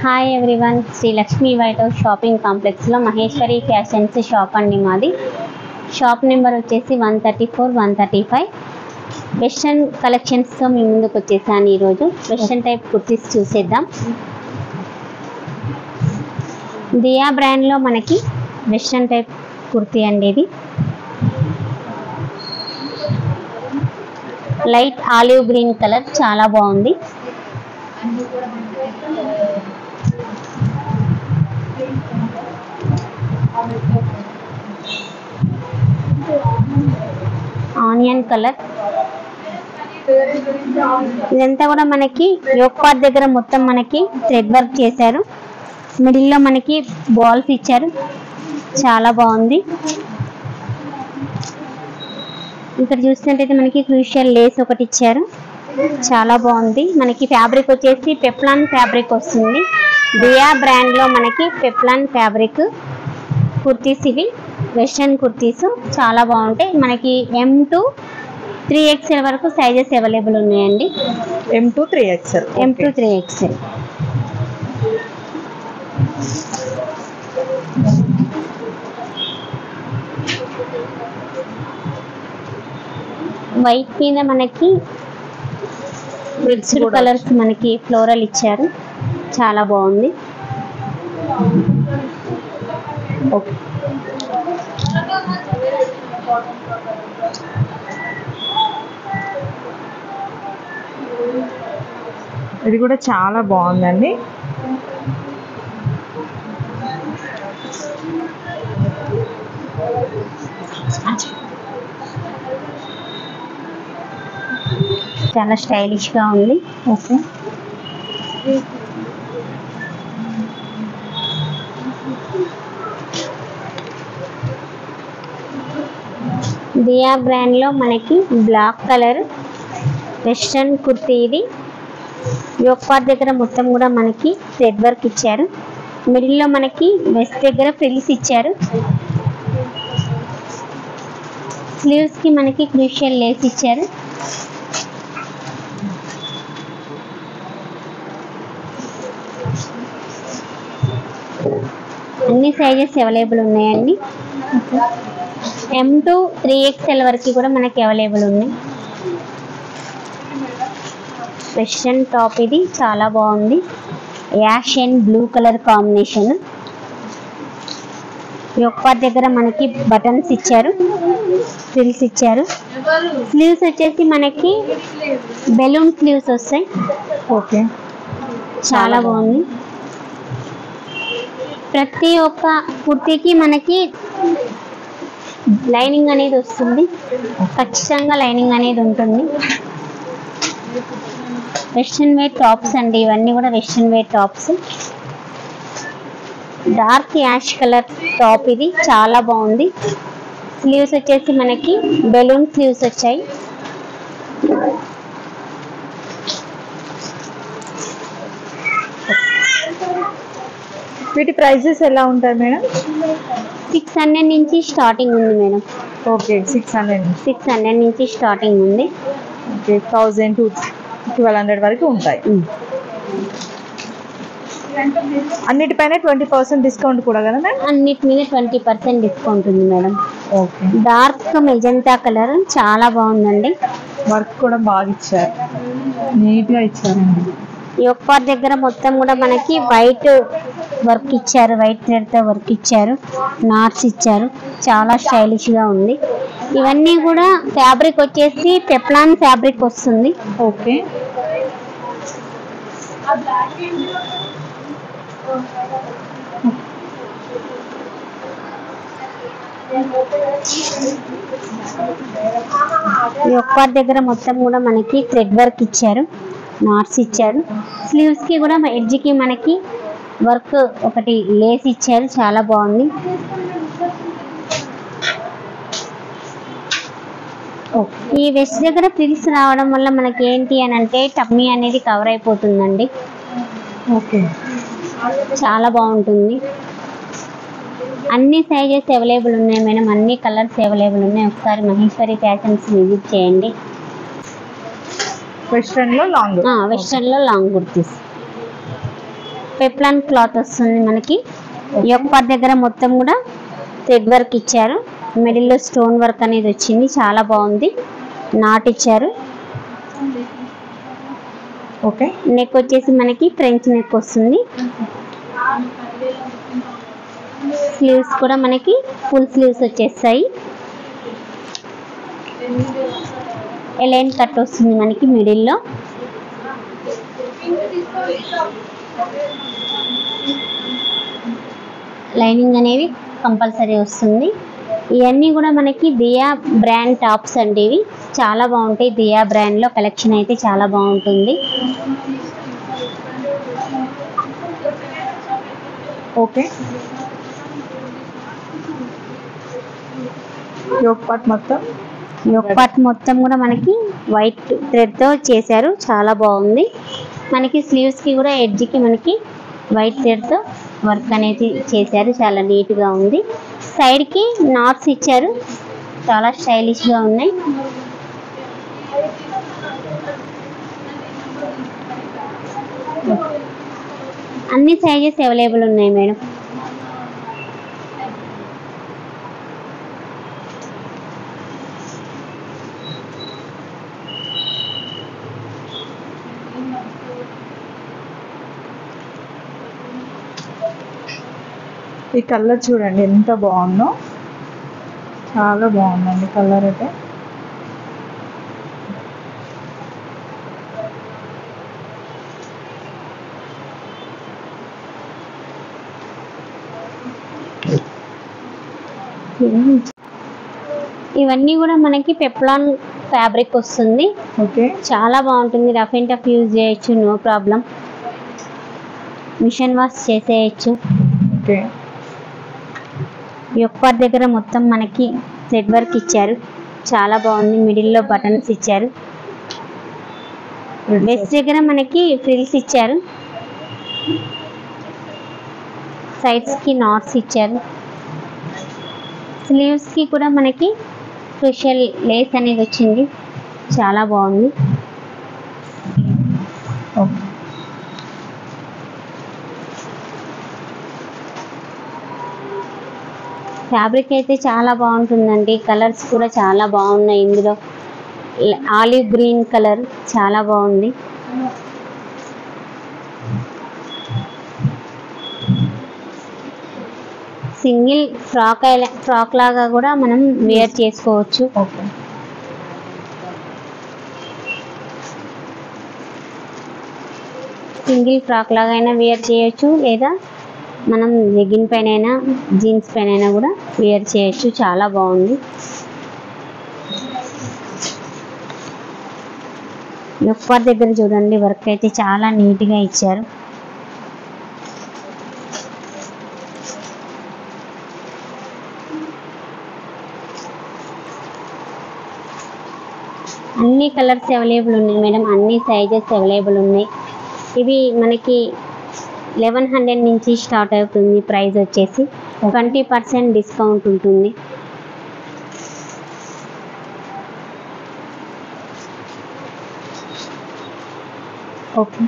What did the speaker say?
Hi everyone, Sri Lakshmi white house shopping కాంప్లెక్స్లో Maheshwari fashions shop అండి మాది. షాప్ నెంబర్ వచ్చేసి 134, 135. వెస్ట్రన్ కలెక్షన్స్తో మీ ముందుకు వచ్చేసాను. ఈరోజు వెస్ట్రన్ టైప్ కుర్తీస్ చూసేద్దాం. దియా బ్రాండ్లో మనకి వెస్ట్రన్ టైప్ కుర్తీ అండి. ఇది లైట్ ఆలివ్ గ్రీన్ కలర్, చాలా బాగుంది. ఆనియన్ కలర్, ఇదంతా కూడా మనకి యోక్ పార్ట్ దగ్గర మొత్తం మనకి థ్రెడ్ వర్క్ చేశారు. మిడిల్లో మనకి బాల్స్ ఇచ్చారు, చాలా బాగుంది. ఇక్కడ చూసినట్టయితే మనకి క్రూషియల్ లేస్ ఒకటి ఇచ్చారు, చాలా బాగుంది. మనకి ఫ్యాబ్రిక్ వచ్చేసి పెప్లాన్ ఫ్యాబ్రిక్ వస్తుంది. దియా బ్రాండ్లో మనకి పెప్లాన్ ఫ్యాబ్రిక్ కుర్తీస్, ఇవి వెస్ట్రన్ కుర్తీస్ చాలా బాగుంటాయి. మనకి M to 3XL వరకు సైజెస్ అవైలబుల్ ఉన్నాయండి. M to 3XL. M to 3XL. White మీద మనకి మిక్స్డ్ కలర్స్ మనకి ఫ్లోరల్ ఇచ్చారు, చాలా బాగుంది. ఓకే, ఇది కూడా చాలా బాగుందండి. చాలా స్టైలిష్ గా ఉంది. ఓకే, దియా బ్రాండ్ లో మనకి బ్లాక్ కలర్ వెస్ట్రన్ కుర్తీ. ఇది యోక్ పార్ట్ దగ్గర మొత్తం కూడా మనకి థ్రెడ్ వర్క్ ఇచ్చారు. మిడిల్ లో మనకి వెస్ట్ దగ్గర ఫ్రిల్స్ ఇచ్చారు. స్లీవ్స్ కి మనకి క్రూషియల్ లేస్ ఇచ్చారు. అన్ని సైజెస్ అవైలబుల్ ఉన్నాయండి. M to 3XL వరకు కూడా మనకి అవైలబుల్ ఉన్నాయి. వెస్ట్రన్ టాప్, ఇది చాలా బాగుంది. Ash and blue colour combination. Yoke part దగ్గర మనకి బటన్స్ ఇచ్చారు, ఫ్రిల్స్ ఇచ్చారు. స్లీవ్స్ వచ్చేసి మనకి బెలూన్ స్లీవ్స్ వస్తాయి. ఓకే, చాలా బాగుంది. ప్రతి ఒక్క కుర్తీకి మనకి లైనింగ్ అనేది వస్తుంది, ఖచ్చితంగా లైనింగ్ అనేది ఉంటుంది. వెస్ట్రన్ వేర్ టాప్స్ అండి, ఇవన్నీ కూడా western wear tops. Dark ash colour top, ఇది చాలా బాగుంది. స్లీవ్స్ వచ్చేసి మనకి బెలూన్ స్లీవ్స్ వచ్చాయి. వీటి ప్రైజెస్ ఎలా ఉంటాయి మేడం? 600 నుంచి స్టార్టింగ్ ఉంది మేడం. ఓకే, 600 నుంచి స్టార్టింగ్ ఉంది. ఓకే, 1000 to 1200 వరకు ఉంటాయి. అన్నిటిపైన 20% డిస్కౌంట్ కూడా కదా మేడం? అన్నిటి మీద 20% డిస్కౌంట్ ఉంది madam. Okay, dark magenta colour, చాలా బాగుందండి. వర్క్ కూడా బాగా ఇచ్చారు, నీట్గా ఇచ్చారండి. యోక్ పార్ట్ దగ్గర మొత్తం కూడా మనకి వైట్ వర్క్ ఇచ్చారు, వైట్ థ్రెడ్తో వర్క్ ఇచ్చారు, నాట్స్ ఇచ్చారు, చాలా స్టైలిష్ గా ఉంది. ఇవన్నీ కూడా ఫ్యాబ్రిక్ వచ్చేసి పెప్లాన్ ఫ్యాబ్రిక్ వస్తుంది. ఓకే, యోక్ పార్ట్ దగ్గర మొత్తం కూడా మనకి థ్రెడ్ వర్క్ ఇచ్చారు, నాట్స్ ఇచ్చారు. స్లీవ్స్ కి కూడా ఎడ్జ్ కి మనకి వర్క్ ఒకటి లేస్ ఇచ్చారు, చాలా బాగుంది. ఈ వెస్ట్ దగ్గర ఫ్రిల్స్ రావడం వల్ల మనకి ఏంటి అని అంటే టమ్మీ అనేది కవర్ అయిపోతుందండి. ఓకే, చాలా బాగుంటుంది. అన్ని సైజెస్ అవైలబుల్ ఉన్నాయి మేడం, అన్ని కలర్స్ అవైలబుల్ ఉన్నాయి. ఒకసారి మహేశ్వరి ఫ్యాషన్స్ విజిట్ చేయండి. వెస్ట్రన్ లో లాంగ్ వెస్ట్రన్ లో లాంగ్ కుర్తీస్. పెప్లాన్ క్లాత్ వస్తుంది మనకి. యోక్ పార్ట్ దగ్గర మొత్తం కూడా థ్రెడ్ వర్క్ ఇచ్చారు. మిడిల్లో స్టోన్ వర్క్ అనేది వచ్చింది, చాలా బాగుంది. నాట్ ఇచ్చారు. ఓకే. నెక్ వచ్చేసి మనకి ఫ్రెంచ్ నెక్ వస్తుంది. స్లీవ్స్ కూడా మనకి ఫుల్ స్లీవ్స్ వచ్చేస్తాయి. ఎలైన్ కట్ వస్తుంది మనకి మిడిల్లో. లైనింగ్ అనేవి కంపల్సరీ వస్తుంది. ఇవన్నీ కూడా మనకి దియా బ్రాండ్ టాప్స్ అండి. ఇవి చాలా బాగుంటాయి. దియా బ్రాండ్లో కలెక్షన్ అయితే చాలా బాగుంటుంది. ఓకే. యోక్ పార్ట్ మొత్తం కూడా మనకి వైట్ థ్రెడ్తో చేశారు, చాలా బాగుంది. మనకి స్లీవ్స్కి కూడా ఎడ్జ్కి మనకి వైట్ థ్రెడ్తో వర్క్ అనేది చేశారు, చాలా నీట్గా ఉంది. సైడ్కి నాట్స్ ఇచ్చారు, చాలా స్టైలిష్గా ఉన్నాయి. అన్ని సైజెస్ అవైలబుల్ ఉన్నాయి మేడం. ఈ కలర్ చూడండి ఎంత బాగుందో, చాలా బాగుందండి కలర్ అయితే. ఇవన్నీ కూడా మనకి పెప్లాన్ ఫ్యాబ్రిక్ వస్తుంది. ఓకే. చాలా బాగుంటుంది. రఫ్ అండ్ టఫ్ యూజ్ చేయొచ్చు, నో ప్రాబ్లం. మిషన్ వాష్ చేసేయచ్చు. ఓకే. యోక్ పార్ట్ దగ్గర మొత్తం మనకి థ్రెడ్ వర్క్ ఇచ్చారు, చాలా బాగుంది. మిడిల్లో బటన్స్ ఇచ్చారు. వెస్ట్ దగ్గర మనకి ఫ్రిల్స్ ఇచ్చారు. సైడ్స్కి నాట్స్ ఇచ్చారు. స్లీవ్స్కి కూడా మనకి స్పెషల్ లేస్ అనేది వచ్చింది, చాలా బాగుంది. ఫ్యాబ్రిక్ అయితే చాలా బాగుంటుందండి. కలర్స్ కూడా చాలా బాగున్నాయి. ఇందులో ఆలివ్ గ్రీన్ కలర్ చాలా బాగుంది. సింగిల్ ఫ్రాక్ లాగా కూడా మనం వేర్ చేసుకోవచ్చు. ఓకే. సింగిల్ ఫ్రాక్ లాగా అయినా వేర్ చేయొచ్చు, లేదా మనం లెగ్గిన్ పైన అయినా జీన్స్ పైన అయినా కూడా వేర్ చేయొచ్చు, చాలా బాగుంది. యోక్ పార్ట్ దగ్గర చూడండి, వర్క్ అయితే చాలా నీట్గా ఇచ్చారు. అన్ని కలర్స్ అవైలబుల్ ఉన్నాయి మేడం, అన్ని సైజెస్ అవైలబుల్ ఉన్నాయి. ఇవి మనకి 1100 నుంచి స్టార్ట్ అవుతుంది. ప్రైస్ వచ్చేసి 20% డిస్కౌంట్ ఉంటుంది. ఓకే.